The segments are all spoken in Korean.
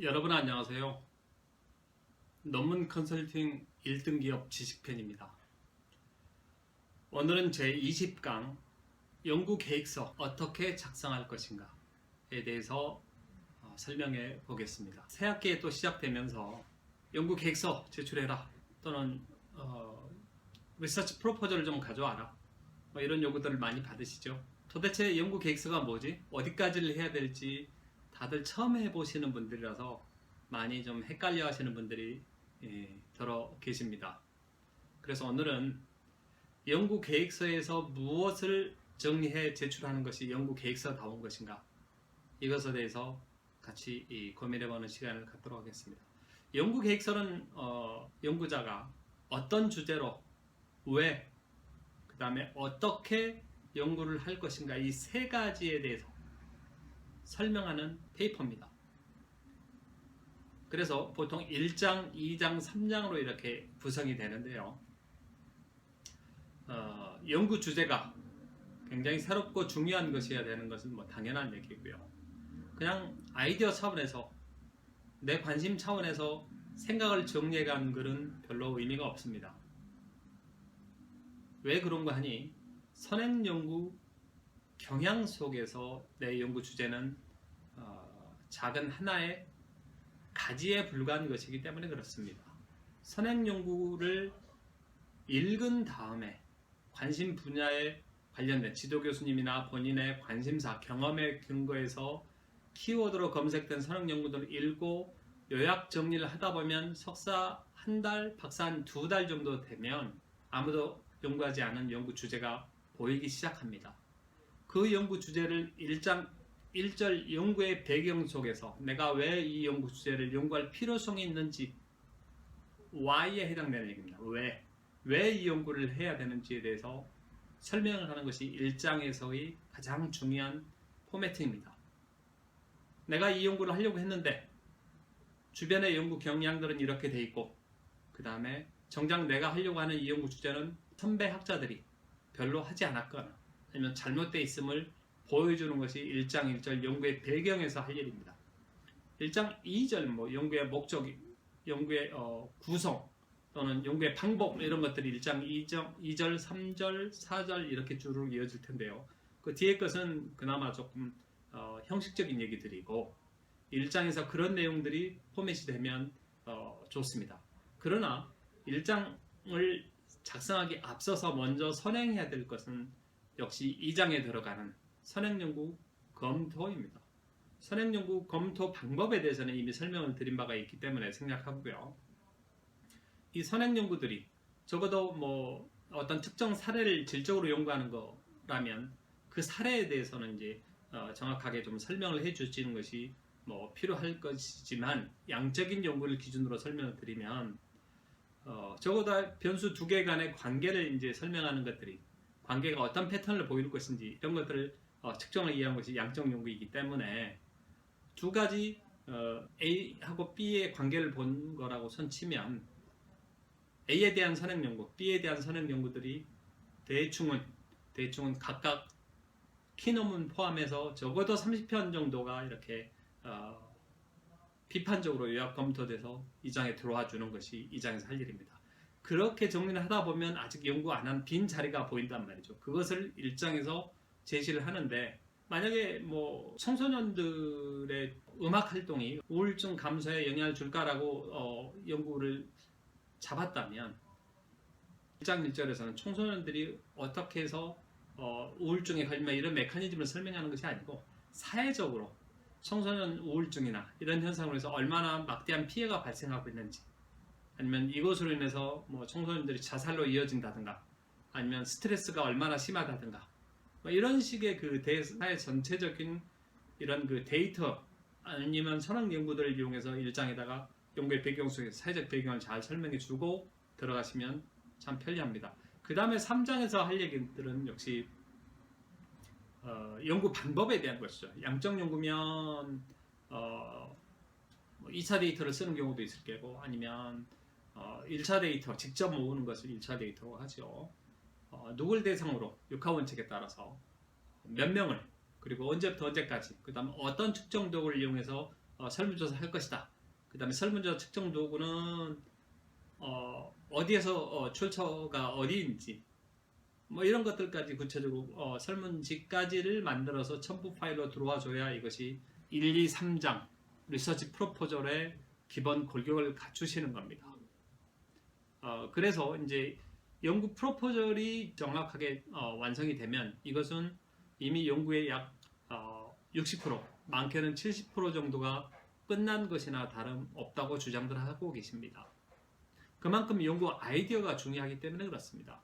여러분 안녕하세요. 논문 컨설팅 1등 기업 지식팬입니다. 오늘은 제 20강 연구 계획서 어떻게 작성할 것인가에 대해서 설명해 보겠습니다. 새 학기에 또 시작되면서 연구 계획서 제출해라 또는 리서치 프로포저를 좀 가져와라 이런 요구들을 많이 받으시죠. 도대체 연구 계획서가 뭐지? 어디까지를 해야 될지 다들 처음 해보시는 분들이라서 많이 좀 헷갈려 하시는 분들이 들어 계십니다. 그래서 오늘은 연구 계획서에서 무엇을 정리해 제출하는 것이 연구 계획서다운 것인가, 이것에 대해서 같이 고민해보는 시간을 갖도록 하겠습니다. 연구 계획서는 연구자가 어떤 주제로, 왜, 그 다음에 어떻게 연구를 할 것인가, 이 세 가지에 대해서 설명하는 페이퍼입니다. 그래서 보통 1장, 2장, 3장으로 이렇게 구성이 되는데요. 연구 주제가 굉장히 새롭고 중요한 것이어야 되는 것은 뭐 당연한 얘기고요. 그냥 아이디어 차원에서, 내 관심 차원에서 생각을 정리해가는 글은 별로 의미가 없습니다. 왜 그런가 하니 선행연구 경향 속에서 내 연구 주제는 작은 하나의 가지에 불과한 것이기 때문에 그렇습니다. 선행연구를 읽은 다음에 관심 분야에 관련된 지도 교수님이나 본인의 관심사, 경험에 근거해서 키워드로 검색된 선행연구들을 읽고 요약 정리를 하다 보면 석사 한 달, 박사 한 2달 정도 되면 아무도 연구하지 않은 연구 주제가 보이기 시작합니다. 그 연구 주제를 1절 연구의 배경 속에서 내가 왜 이 연구 주제를 연구할 필요성이 있는지, why에 해당되는 얘기입니다. 왜 이 연구를 해야 되는지에 대해서 설명을 하는 것이 1장에서의 가장 중요한 포매팅입니다. 내가 이 연구를 하려고 했는데 주변의 연구 경향들은 이렇게 돼 있고, 그 다음에 정작 내가 하려고 하는 이 연구 주제는 선배 학자들이 별로 하지 않았거나 아니면 잘못되어 있음을 보여주는 것이 1장 1절 연구의 배경에서 할 일입니다. 1장 2절 연구의 목적, 연구의 구성 또는 연구의 방법, 이런 것들이 1장 2절, 3절, 4절 이렇게 쭉 이어질 텐데요. 그 뒤에 것은 그나마 조금 형식적인 얘기들이고 1장에서 그런 내용들이 포맷이 되면 좋습니다. 그러나 1장을 작성하기 앞서서 먼저 선행해야 될 것은 역시 2장에 들어가는 선행연구 검토입니다. 선행연구 검토 방법에 대해서는 이미 설명을 드린 바가 있기 때문에 생략하고요. 이 선행연구들이 적어도 어떤 특정 사례를 질적으로 연구하는 거라면 그 사례에 대해서는 이제 정확하게 좀 설명을 해주시는 것이 필요할 것이지만, 양적인 연구를 기준으로 설명을 드리면 적어도 변수 두 개 간의 관계를 이제 설명하는 것들이, 관계가 어떤 패턴을 보일 것인지 이런 것들을 측정을 이해한 것이 양적 연구이기 때문에 두 가지 A하고 B의 관계를 본 거라고 손치면 A에 대한 선행 연구, B에 대한 선행 연구들이 대충은 각각 키논문 포함해서 적어도 30편 정도가 이렇게 비판적으로 요약 검토돼서 2장에 들어와 주는 것이 2장에서 할 일입니다. 그렇게 정리를 하다 보면 아직 연구 안 한 빈 자리가 보인단 말이죠. 그것을 1장에서 제시를 하는데, 만약에 청소년들의 음악 활동이 우울증 감소에 영향을 줄까라고 연구를 잡았다면 1장 1절에서는 청소년들이 어떻게 해서 우울증에 걸리면 이런 메커니즘을 설명하는 것이 아니고, 사회적으로 청소년 우울증이나 이런 현상으로 해서 얼마나 막대한 피해가 발생하고 있는지, 아니면 이것으로 인해서 청소년들이 자살로 이어진다든가, 아니면 스트레스가 얼마나 심하다든가, 이런 식의 그 대사의 전체적인 이런 그 데이터, 아니면 선행 연구들을 이용해서 1장에다가 연구의 배경 속에서 사회적 배경을 잘 설명해 주고 들어가시면 참 편리합니다. 그 다음에 3장에서 할 얘기들은 역시 연구 방법에 대한 것이죠. 양적 연구면 2차 데이터를 쓰는 경우도 있을 거고, 아니면 1차 데이터 직접 모으는 것을 1차 데이터로 하죠. 누굴 대상으로 육하 원칙에 따라서 몇 명을, 그리고 언제부터 언제까지, 그 다음 어떤 측정 도구를 이용해서 설문조사 할 것이다. 그 다음에 설문조사 측정 도구는 어디에서 출처가 어디인지 뭐 이런 것들까지 구체적으로 설문지까지를 만들어서 첨부 파일로 들어와 줘야 이것이 1, 2, 3장 리서치 프로포절의 기본 골격을 갖추시는 겁니다. 그래서 이제 연구 프로포절이 정확하게 완성이 되면 이것은 이미 연구의 약 60%, 많게는 70% 정도가 끝난 것이나 다름없다고 주장들 하고 계십니다. 그만큼 연구 아이디어가 중요하기 때문에 그렇습니다.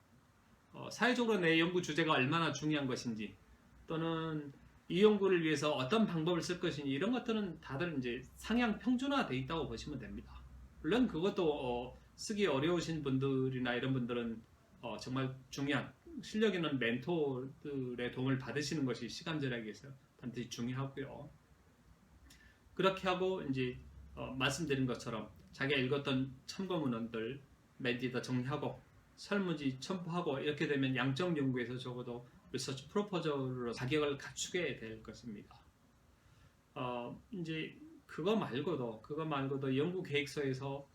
사회적으로 내 연구 주제가 얼마나 중요한 것인지 또는 이 연구를 위해서 어떤 방법을 쓸 것인지 이런 것들은 다들 이제 상향 평준화되어 있다고 보시면 됩니다. 물론 그것도 쓰기 어려우신 분들이나 이런 분들은 정말 중요한 실력 있는 멘토들의 도움을 받으시는 것이 시간 절약에 위해서 반드시 중요하고요. 그렇게 하고 이제 말씀드린 것처럼 자기가 읽었던 참고문헌들 맨 뒤에다 정리하고 설문지 첨부하고 이렇게 되면 양적 연구에서 적어도 리서치 프로포저로 자격을 갖추게 될 것입니다. 이제 그거 말고도 연구 계획서에서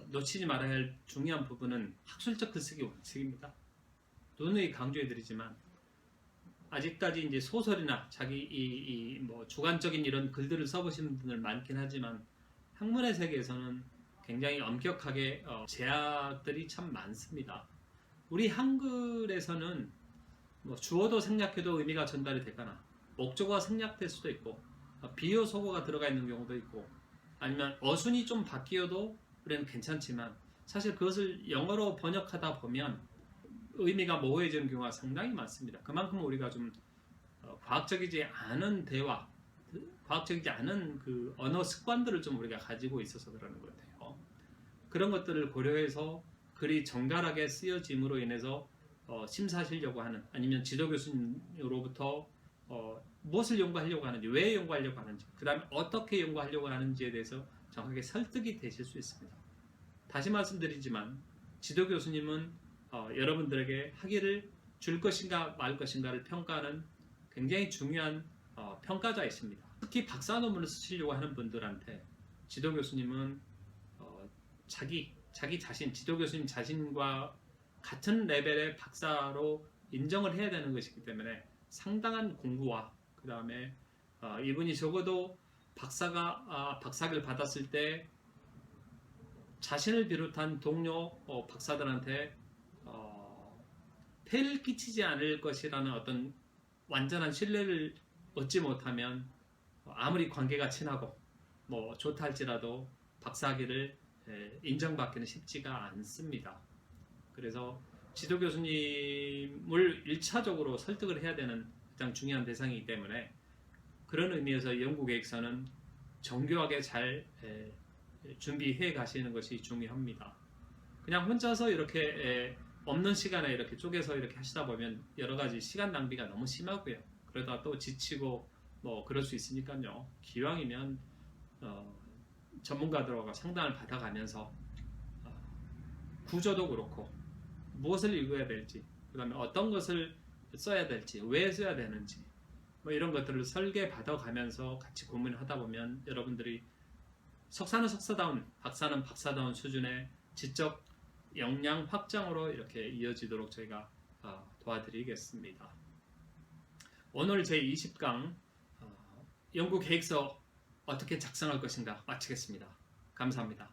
놓치지 말아야 할 중요한 부분은 학술적 글쓰기 원칙입니다. 누누이 강조해드리지만 아직까지 이제 소설이나 자기 뭐 주관적인 이런 글들을 써보시는 분들 많긴 하지만 학문의 세계에서는 굉장히 엄격하게 제약들이 참 많습니다. 우리 한글에서는 뭐 주어도 생략해도 의미가 전달이 되거나 목적어가 생략될 수도 있고 비유 소거가 들어가 있는 경우도 있고 아니면 어순이 좀 바뀌어도 우리는 괜찮지만 사실 그것을 영어로 번역하다 보면 의미가 모호해지는 경우가 상당히 많습니다. 그만큼 우리가 좀 과학적이지 않은 대화, 과학적이지 않은 그 언어 습관들을 좀 우리가 가지고 있어서 그러는 것 같아요. 그런 것들을 고려해서 글이 정갈하게 쓰여짐으로 인해서 심사하시려고 하는 아니면 지도 교수님으로부터 무엇을 연구하려고 하는지, 왜 연구하려고 하는지, 그 다음에 어떻게 연구하려고 하는지에 대해서 정확하게 설득이 되실 수 있습니다. 다시 말씀드리지만 지도 교수님은 여러분들에게 학위를 줄 것인가 말 것인가를 평가하는 굉장히 중요한 평가자이십니다. 특히 박사 논문을 쓰시려고 하는 분들한테 지도 교수님은 자기 자신, 지도 교수님 자신과 같은 레벨의 박사로 인정을 해야 되는 것이기 때문에 상당한 공부와 그 다음에 이분이 적어도 박사학위를 받았을 때 자신을 비롯한 동료 박사들한테 폐를 끼치지 않을 것이라는 어떤 완전한 신뢰를 얻지 못하면 아무리 관계가 친하고 뭐 좋다 할지라도 박사학위를 인정받기는 쉽지가 않습니다. 그래서 지도 교수님을 1차적으로 설득을 해야 되는 가장 중요한 대상이기 때문에 그런 의미에서 연구 계획서는 정교하게 잘 준비해 가시는 것이 중요합니다. 그냥 혼자서 이렇게 없는 시간에 이렇게 쪼개서 이렇게 하시다 보면 여러 가지 시간 낭비가 너무 심하고요. 그러다 또 지치고 뭐 그럴 수 있으니까요. 기왕이면 전문가들과 상담을 받아가면서 구조도 그렇고 무엇을 읽어야 될지, 그 다음에 어떤 것을 써야 될지, 왜 써야 되는지 뭐 이런 것들을 설계 받아가면서 같이 고민을 하다 보면 여러분들이 석사는 석사다운, 박사는 박사다운 수준의 지적 역량 확장으로 이렇게 이어지도록 저희가 도와드리겠습니다. 오늘 제20강 연구 계획서 어떻게 작성할 것인가 마치겠습니다. 감사합니다.